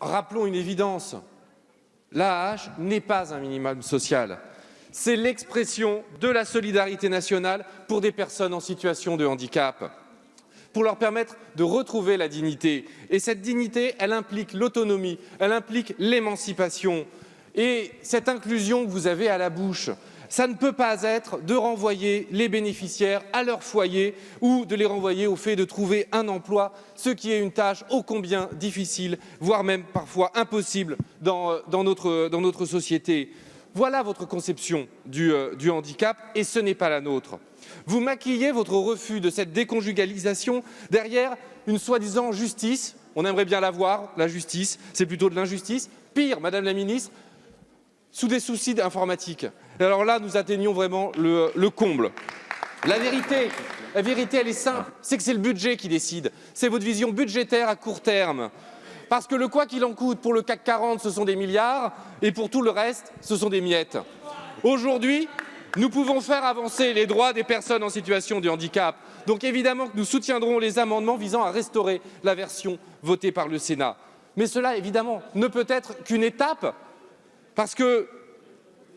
rappelons une évidence, l'AAH n'est pas un minimum social. C'est l'expression de la solidarité nationale pour des personnes en situation de handicap, pour leur permettre de retrouver la dignité. Et cette dignité, elle implique l'autonomie, elle implique l'émancipation. Et cette inclusion que vous avez à la bouche, ça ne peut pas être de renvoyer les bénéficiaires à leur foyer ou de les renvoyer au fait de trouver un emploi, ce qui est une tâche ô combien difficile, voire même parfois impossible dans notre société. Voilà votre conception du handicap et ce n'est pas la nôtre. Vous maquillez votre refus de cette déconjugalisation derrière une soi-disant justice. On aimerait bien la voir, la justice, c'est plutôt de l'injustice. Pire, Madame la Ministre, sous des soucis d'informatique. Et alors là, nous atteignons vraiment le comble. La vérité, elle est simple, c'est que c'est le budget qui décide. C'est votre vision budgétaire à court terme. Parce que le quoi qu'il en coûte pour le CAC 40, ce sont des milliards, et pour tout le reste, ce sont des miettes. Aujourd'hui, nous pouvons faire avancer les droits des personnes en situation de handicap. Donc évidemment que nous soutiendrons les amendements visant à restaurer la version votée par le Sénat. Mais cela, évidemment, ne peut être qu'une étape, parce que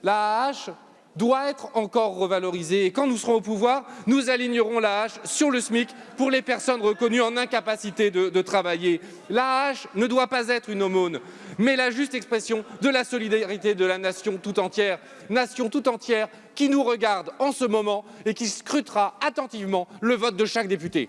l'AAH doit être encore revalorisée. Et quand nous serons au pouvoir, nous alignerons l'AAH sur le SMIC pour les personnes reconnues en incapacité de travailler. L'AAH ne doit pas être une aumône, mais la juste expression de la solidarité de la nation tout entière qui nous regarde en ce moment et qui scrutera attentivement le vote de chaque député.